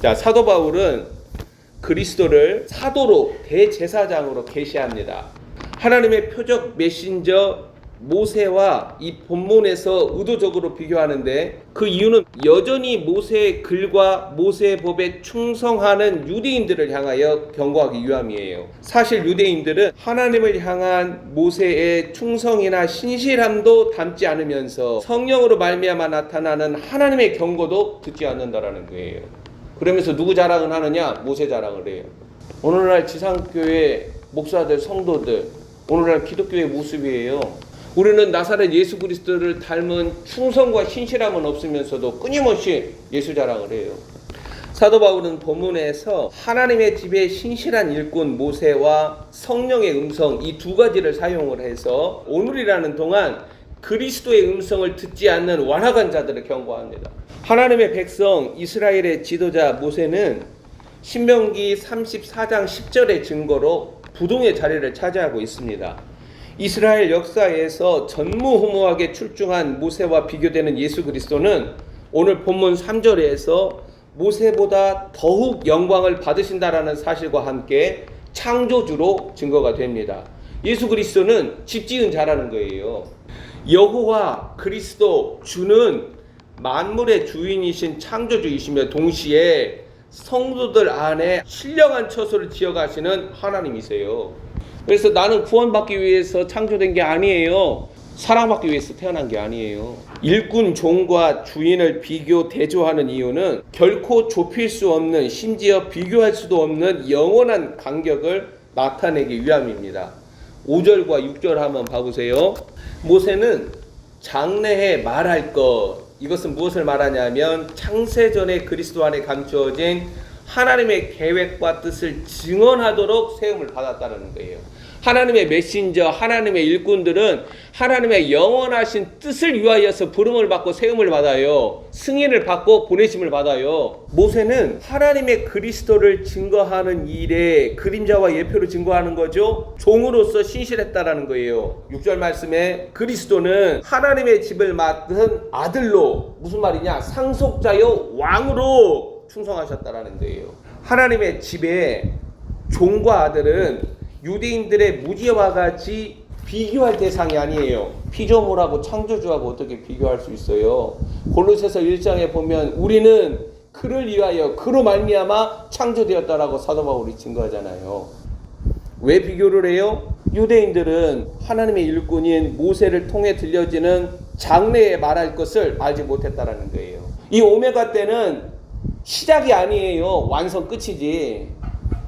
자, 사도 바울은 그리스도를 사도로 대제사장으로 계시합니다. 하나님의 표적 메신저 모세와 이 본문에서 의도적으로 비교하는데 그 이유는 여전히 모세의 글과 모세의 법에 충성하는 유대인들을 향하여 경고하기 위함이에요. 사실 유대인들은 하나님을 향한 모세의 충성이나 신실함도 담지 않으면서 성령으로 말미암아 나타나는 하나님의 경고도 듣지 않는다라는 거예요. 그러면서 누구 자랑을 하느냐? 모세 자랑을 해요. 오늘날 지상교회 목사들, 성도들, 오늘날 기독교의 모습이에요. 우리는 나사렛 예수 그리스도를 닮은 충성과 신실함은 없으면서도 끊임없이 예수 자랑을 해요. 사도 바울은 본문에서 하나님의 집에 신실한 일꾼 모세와 성령의 음성 이 두 가지를 사용을 해서 오늘이라는 동안 그리스도의 음성을 듣지 않는 완악한 자들을 경고합니다. 하나님의 백성 이스라엘의 지도자 모세는 신명기 34장 10절의 증거로 부동의 자리를 차지하고 있습니다. 이스라엘 역사에서 전무후무하게 출중한 모세와 비교되는 예수 그리스도는 오늘 본문 3절에서 모세보다 더욱 영광을 받으신다라는 사실과 함께 창조주로 증거가 됩니다. 예수 그리스도는 집 지은 자라는 거예요. 여호와 그리스도 주는 만물의 주인이신 창조주이시며 동시에 성도들 안에 신령한 처소를 지어가시는 하나님이세요. 그래서 나는 구원받기 위해서 창조된 게 아니에요. 사랑받기 위해서 태어난 게 아니에요. 일꾼 종과 주인을 비교 대조하는 이유는 결코 좁힐 수 없는, 심지어 비교할 수도 없는 영원한 간격을 나타내기 위함입니다. 5절과 6절 한번 봐보세요. 모세는 장래에 말할 것, 이것은 무엇을 말하냐면 창세전에 그리스도 안에 감추어진 하나님의 계획과 뜻을 증언하도록 세움을 받았다는 거예요. 하나님의 메신저, 하나님의 일꾼들은 하나님의 영원하신 뜻을 위하여서 부름을 받고 세움을 받아요. 승인을 받고 보내심을 받아요. 모세는 하나님의 그리스도를 증거하는 일에 그림자와 예표로 증거하는 거죠. 종으로서 신실했다라는 거예요. 6절 말씀에 그리스도는 하나님의 집을 맡은 아들로, 무슨 말이냐, 상속자요 왕으로 충성하셨다라는 거예요. 하나님의 집에 종과 아들은 유대인들의 무지와 같이 비교할 대상이 아니에요. 피조물하고 창조주하고 어떻게 비교할 수 있어요? 골로새서 1장에 보면 우리는 그를 위하여 그로 말미암아 창조되었다라고 사도 바울이 증거하잖아요. 왜 비교를 해요? 유대인들은 하나님의 일꾼인 모세를 통해 들려지는 장래에 말할 것을 알지 못했다라는 거예요. 이 오메가 때는 시작이 아니에요. 완성 끝이지.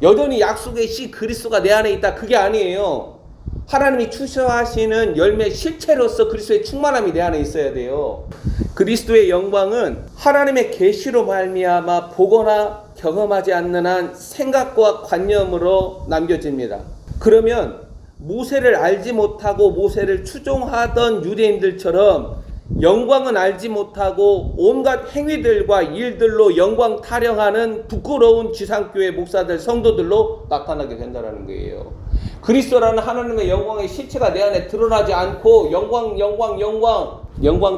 여전히 약속의 씨 그리스도가 내 안에 있다. 그게 아니에요. 하나님이 추수하시는 열매 실체로서 그리스도의 충만함이 내 안에 있어야 돼요. 그리스도의 영광은 하나님의 계시로 말미암아 보거나 경험하지 않는 한 생각과 관념으로 남겨집니다. 그러면 모세를 알지 못하고 모세를 추종하던 유대인들처럼 영광은 알지 못하고 온갖 행위들과 일들로 영광 타령하는 부끄러운 지상교회 목사들, 성도들로 나타나게 된다는 거예요. 그리스도라는 하나님의 영광의 실체가 내 안에 드러나지 않고 영광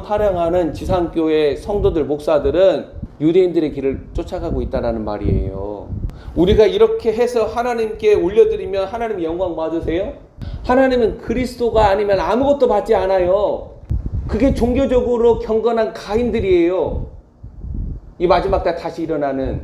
타령하는 지상교회 성도들, 목사들은 유대인들의 길을 쫓아가고 있다는 말이에요. 우리가 이렇게 해서 하나님께 올려드리면 하나님 영광 받으세요? 하나님은 그리스도가 아니면 아무것도 받지 않아요. 그게 종교적으로 경건한 가인들이에요. 이 마지막 때 다시 일어나는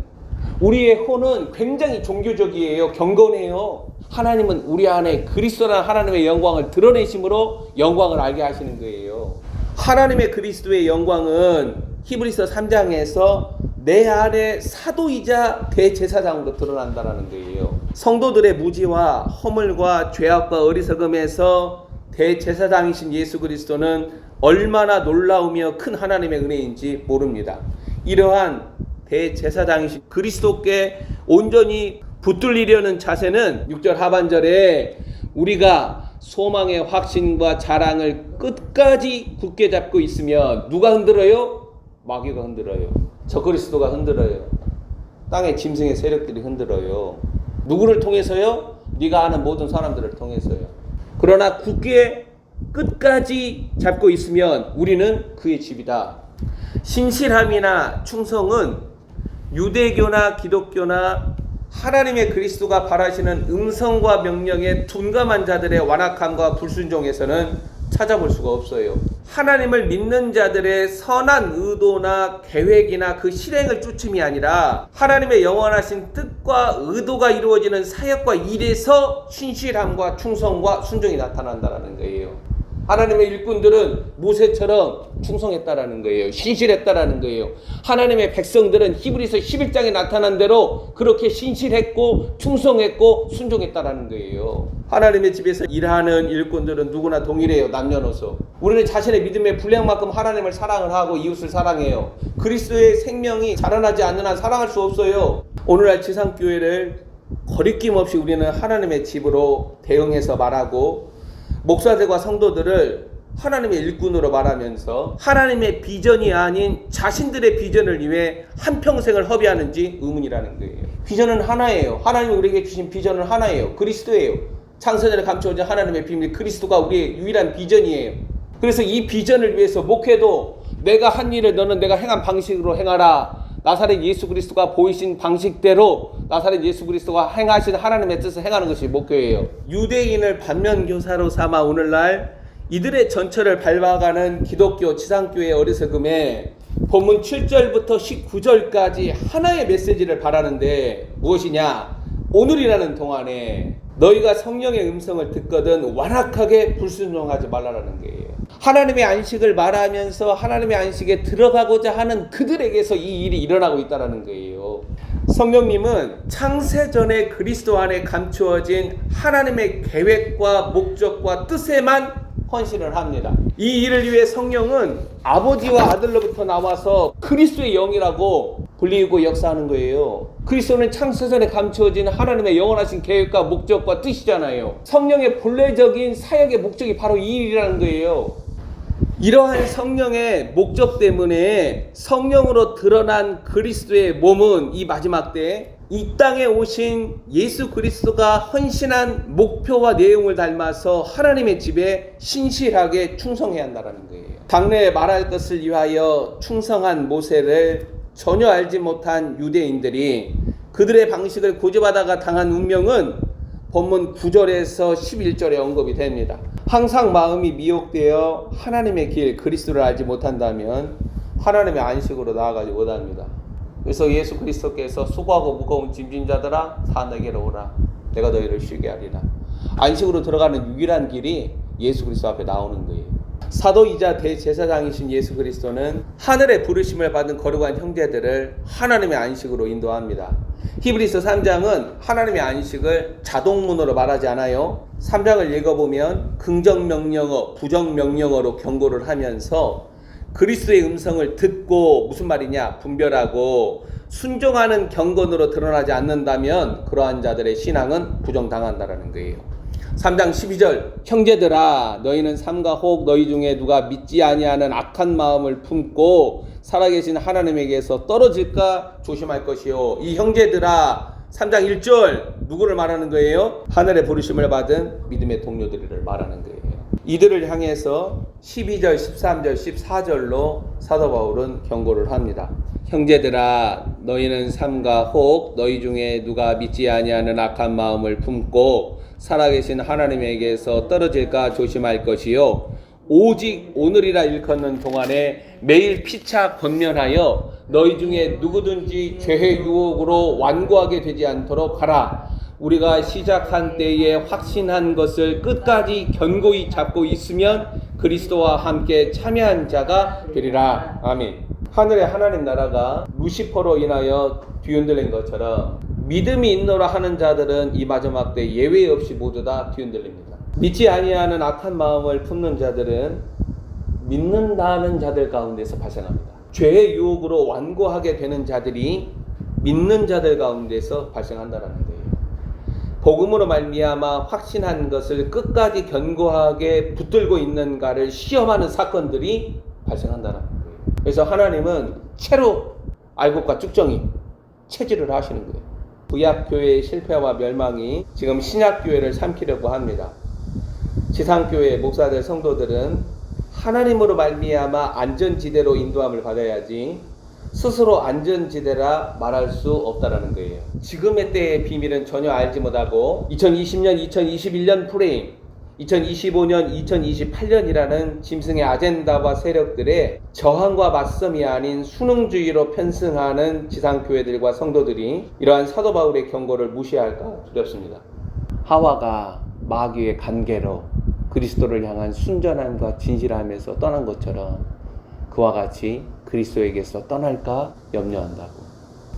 우리의 혼은 굉장히 종교적이에요. 경건해요. 하나님은 우리 안에 그리스도라는 하나님의 영광을 드러내심으로 영광을 알게 하시는 거예요. 하나님의 그리스도의 영광은 히브리서 3장에서 내 안에 사도이자 대제사장으로 드러난다는 거예요. 성도들의 무지와 허물과 죄악과 어리석음에서 대제사장이신 예수 그리스도는 얼마나 놀라우며 큰 하나님의 은혜인지 모릅니다. 이러한 대제사장이신 그리스도께 온전히 붙들리려는 자세는 6절 하반절에 우리가 소망의 확신과 자랑을 끝까지 굳게 잡고 있으면 누가 흔들어요? 마귀가 흔들어요. 적그리스도가 흔들어요. 땅의 짐승의 세력들이 흔들어요. 누구를 통해서요? 네가 아는 모든 사람들을 통해서요. 그러나 굳게 끝까지 잡고 있으면 우리는 그의 집이다. 신실함이나 충성은 유대교나 기독교나 하나님의 그리스도가 바라시는 음성과 명령에 둔감한 자들의 완악함과 불순종에서는 찾아볼 수가 없어요. 하나님을 믿는 자들의 선한 의도나 계획이나 그 실행을 쫓음이 아니라 하나님의 영원하신 뜻과 의도가 이루어지는 사역과 일에서 신실함과 충성과 순종이 나타난다는 거예요. 하나님의 일꾼들은 모세처럼 충성했다라는 거예요. 신실했다라는 거예요. 하나님의 백성들은 히브리서 11장에 나타난 대로 그렇게 신실했고 충성했고 순종했다라는 거예요. 하나님의 집에서 일하는 일꾼들은 누구나 동일해요. 남녀노소. 우리는 자신의 믿음의 분량만큼 하나님을 사랑을 하고 이웃을 사랑해요. 그리스도의 생명이 자라나지 않는 한 사랑할 수 없어요. 오늘날 지상교회를 거리낌 없이 우리는 하나님의 집으로 대응해서 말하고 목사들과 성도들을 하나님의 일꾼으로 말하면서 하나님의 비전이 아닌 자신들의 비전을 위해 한평생을 허비하는지 의문이라는 거예요. 비전은 하나예요. 하나님이 우리에게 주신 비전은 하나예요. 그리스도예요. 창세전에 감춰진 하나님의 비밀 그리스도가 우리의 유일한 비전이에요. 그래서 이 비전을 위해서 목회도 내가 한 일을 너는 내가 행한 방식으로 행하라. 나사렛 예수 그리스도가 보이신 방식대로 나사렛 예수 그리스도가 행하신 하나님의 뜻을 행하는 것이 목표예요. 유대인을 반면교사로 삼아 오늘날 이들의 전철을 밟아가는 기독교 지상교회의 어리석음에 본문 7절부터 19절까지 하나의 메시지를 바라는데 무엇이냐? 오늘이라는 동안에 너희가 성령의 음성을 듣거든 완악하게 불순종하지 말라라는 거예요. 하나님의 안식을 말하면서 하나님의 안식에 들어가고자 하는 그들에게서 이 일이 일어나고 있다는 거예요. 성령님은 창세전에 그리스도 안에 감추어진 하나님의 계획과 목적과 뜻에만 헌신을 합니다. 이 일을 위해 성령은 아버지와 아들로부터 나와서 그리스도의 영이라고 불리고 역사하는 거예요. 그리스도는 창세전에 감추어진 하나님의 영원하신 계획과 목적과 뜻이잖아요. 성령의 본래적인 사역의 목적이 바로 이 일이라는 거예요. 이러한 성령의 목적 때문에 성령으로 드러난 그리스도의 몸은 이 마지막 때 이 땅에 오신 예수 그리스도가 헌신한 목표와 내용을 닮아서 하나님의 집에 신실하게 충성해야 한다는 거예요. 당내에 말할 것을 위하여 충성한 모세를 전혀 알지 못한 유대인들이 그들의 방식을 고집하다가 당한 운명은 본문 9절에서 11절에 언급이 됩니다. 항상 마음이 미혹되어 하나님의 길 그리스도를 알지 못한다면 하나님의 안식으로 나아가지 못합니다. 그래서 예수 그리스도께서 수고하고 무거운 짐진 자들아 다 내게로 오라 내가 너희를 쉬게 하리라. 안식으로 들어가는 유일한 길이 예수 그리스도 앞에 나오는 거예요. 사도이자 대제사장이신 예수 그리스도는 하늘의 부르심을 받은 거룩한 형제들을 하나님의 안식으로 인도합니다. 히브리서 3장은 하나님의 안식을 자동문으로 말하지 않아요. 3장을 읽어보면 긍정명령어, 부정명령어로 경고를 하면서 그리스도의 음성을 듣고 무슨 말이냐 분별하고 순종하는 경건으로 드러나지 않는다면 그러한 자들의 신앙은 부정당한다라는 거예요. 3장 12절 형제들아 너희는 삼가 혹 너희 중에 누가 믿지 아니하는 악한 마음을 품고 살아계신 하나님에게서 떨어질까 조심할 것이요. 이 형제들아 3장 1절 누구를 말하는 거예요? 하늘의 부르심을 받은 믿음의 동료들을 말하는 거예요. 이들을 향해서 12절, 13절, 14절로 사도 바울은 경고를 합니다. 형제들아 너희는 삼가 혹 너희 중에 누가 믿지 아니하는 악한 마음을 품고 살아계신 하나님에게서 떨어질까 조심할 것이요. 오직 오늘이라 일컫는 동안에 매일 피차 권면하여 너희 중에 누구든지 죄의 유혹으로 완고하게 되지 않도록 하라. 우리가 시작한 때에 확신한 것을 끝까지 견고히 잡고 있으면 그리스도와 함께 참여한 자가 되리라. 아멘. 하늘의 하나님 나라가 루시퍼로 인하여 뒤흔들린 것처럼 믿음이 있노라 하는 자들은 이 마지막 때 예외 없이 모두 다 뒤흔들립니다. 믿지 아니하는 악한 마음을 품는 자들은 믿는다는 자들 가운데서 발생합니다. 죄의 유혹으로 완고하게 되는 자들이 믿는 자들 가운데서 발생한다는 거예요. 복음으로 말미암아 확신한 것을 끝까지 견고하게 붙들고 있는가를 시험하는 사건들이 발생한다는 거예요. 그래서 하나님은 채로 알곡과 쭉정이 체질을 하시는 거예요. 구약교회의 실패와 멸망이 지금 신약교회를 삼키려고 합니다. 지상교회 목사들 성도들은 하나님으로 말미암아 안전지대로 인도함을 받아야지 스스로 안전지대라 말할 수 없다라는 거예요. 지금의 때의 비밀은 전혀 알지 못하고 2020년, 2021년 프레임, 2025년, 2028년이라는 짐승의 아젠다와 세력들의 저항과 맞섬이 아닌 순응주의로 편승하는 지상교회들과 성도들이 이러한 사도 바울의 경고를 무시할까 두렵습니다. 하와가 마귀의 관계로 그리스도를 향한 순전함과 진실함에서 떠난 것처럼 그와 같이 그리스도에게서 떠날까 염려한다고.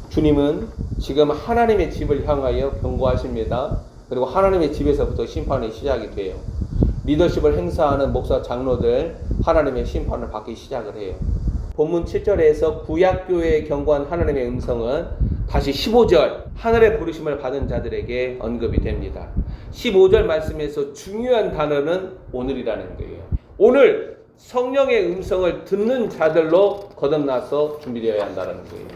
주님은 지금 하나님의 집을 향하여 경고하십니다. 그리고 하나님의 집에서부터 심판이 시작이 돼요. 리더십을 행사하는 목사 장로들 하나님의 심판을 받기 시작을 해요. 본문 7절에서 구약교회에 경고한 하나님의 음성은 다시 15절 하늘의 부르심을 받은 자들에게 언급이 됩니다. 15절 말씀에서 중요한 단어는 오늘이라는 거예요. 오늘 성령의 음성을 듣는 자들로 거듭나서 준비되어야 한다는 거예요.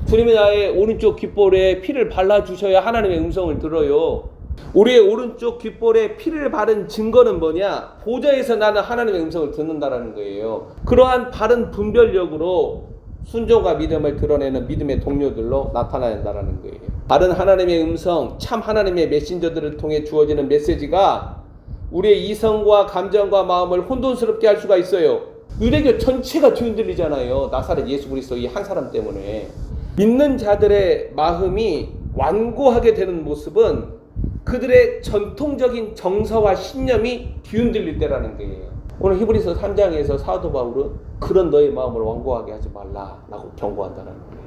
주님이 나의 오른쪽 귓볼에 피를 발라주셔야 하나님의 음성을 들어요. 우리의 오른쪽 귓볼에 피를 바른 증거는 뭐냐? 보좌에서 나는 하나님의 음성을 듣는다라는 거예요. 그러한 바른 분별력으로 순종과 믿음을 드러내는 믿음의 동료들로 나타나야 한다는 거예요. 바른 하나님의 음성, 참 하나님의 메신저들을 통해 주어지는 메시지가 우리의 이성과 감정과 마음을 혼돈스럽게 할 수가 있어요. 유대교 전체가 뒤흔들리잖아요. 나사렛 예수 그리스도 이 한 사람 때문에. 믿는 자들의 마음이 완고하게 되는 모습은 그들의 전통적인 정서와 신념이 뒤흔들릴 때라는 거예요. 오늘 히브리서 3장에서 사도 바울은 그런 너의 마음을 완고하게 하지 말라라고 경고한다는 거예요.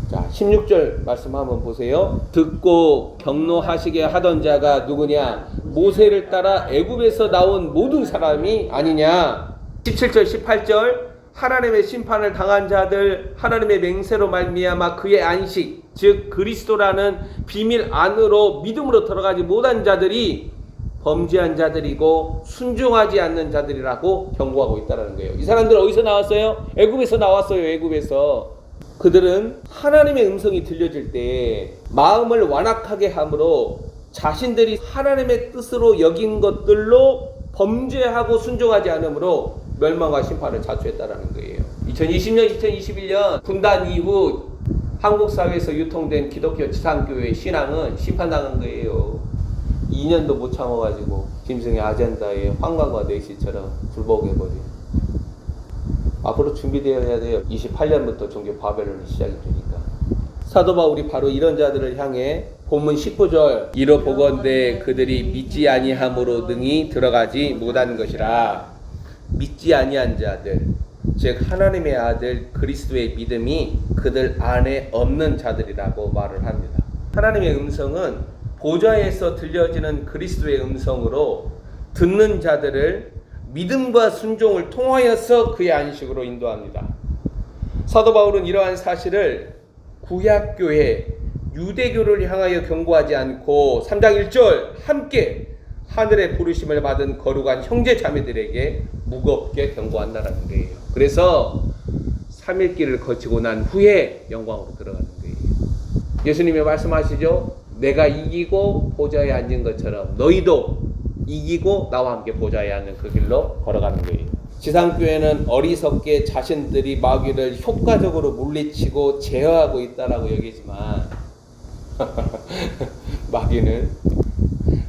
자, 16절 말씀 한번 보세요. 듣고 경노하시게 하던 자가 누구냐? 모세를 따라 애굽에서 나온 모든 사람이 아니냐? 17절 18절 하나님의 심판을 당한 자들, 하나님의 맹세로 말미암아 그의 안식, 즉 그리스도라는 비밀 안으로 믿음으로 들어가지 못한 자들이 범죄한 자들이고 순종하지 않는 자들이라고 경고하고 있다는 거예요. 이 사람들 어디서 나왔어요? 애굽에서 나왔어요. 애굽에서. 그들은 하나님의 음성이 들려질 때 마음을 완악하게 함으로 자신들이 하나님의 뜻으로 여긴 것들로 범죄하고 순종하지 않으므로 멸망과 심판을 자초했다는 거예요. 2020년, 2021년 분단 이후 한국 사회에서 유통된 기독교 지상교회 신앙은 심판당한 거예요. 2년도 못 참아가지고 짐승의 아젠다에 황관과 내시처럼 굴복해버려요. 앞으로 준비되어야 돼요. 28년부터 종교 바벨론이 시작이 되니까. 사도 바울이 바로 이런 자들을 향해 본문 19절 이로 보건대 그들이 믿지 아니함으로 능히 들어가지 못한 것이라. 믿지 아니한 자들, 즉 하나님의 아들 그리스도의 믿음이 그들 안에 없는 자들이라고 말을 합니다. 하나님의 음성은 보좌에서 들려지는 그리스도의 음성으로 듣는 자들을 믿음과 순종을 통하여서 그의 안식으로 인도합니다. 사도 바울은 이러한 사실을 구약교회, 유대교를 향하여 경고하지 않고 3장 1절 함께 하늘의 부르심을 받은 거룩한 형제 자매들에게 무겁게 경고한다는 거예요. 그래서 3일 길을 거치고 난 후에 영광으로 들어가는 거예요. 예수님이 말씀하시죠. 내가 이기고 보좌에 앉은 것처럼 너희도 이기고 나와 함께 보좌에 앉는 그 길로 걸어가는 거예요. 지상교회는 어리석게 자신들이 마귀를 효과적으로 물리치고 제어하고 있다라고 여기지만 마귀는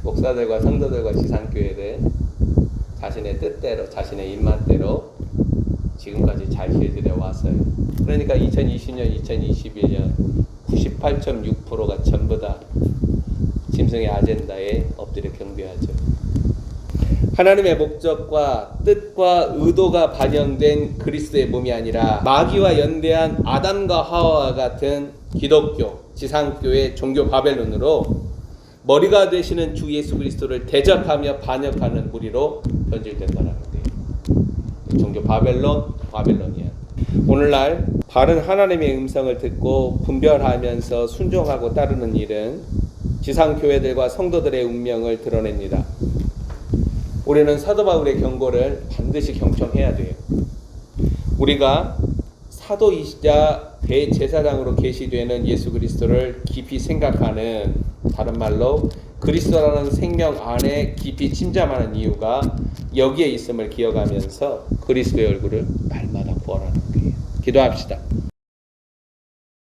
목사들과 성도들과 지상교회를 자신의 뜻대로 자신의 입맛대로 지금까지 잘 실들여 왔어요. 그러니까 2020년 2021년 98.6%가 전부 다 짐승의 아젠다에 엎드려 경배하죠. 하나님의 목적과 뜻과 의도가 반영된 그리스도의 몸이 아니라 마귀와 연대한 아담과 하와와 같은 기독교, 지상교회, 종교 바벨론으로 머리가 되시는 주 예수 그리스도를 대적하며 반역하는 무리로 변질된다는 거예요. 종교 바벨론이야. 오늘날 바른 하나님의 음성을 듣고 분별하면서 순종하고 따르는 일은 지상교회들과 성도들의 운명을 드러냅니다. 우리는 사도 바울의 경고를 반드시 경청해야 돼요. 우리가 사도이시자 대제사장으로 계시되는 예수 그리스도를 깊이 생각하는, 다른 말로 그리스도라는 생명 안에 깊이 침잠하는 이유가 여기에 있음을 기억하면서 그리스도의 얼굴을 날마다 구하라는 거예요. 기도합시다.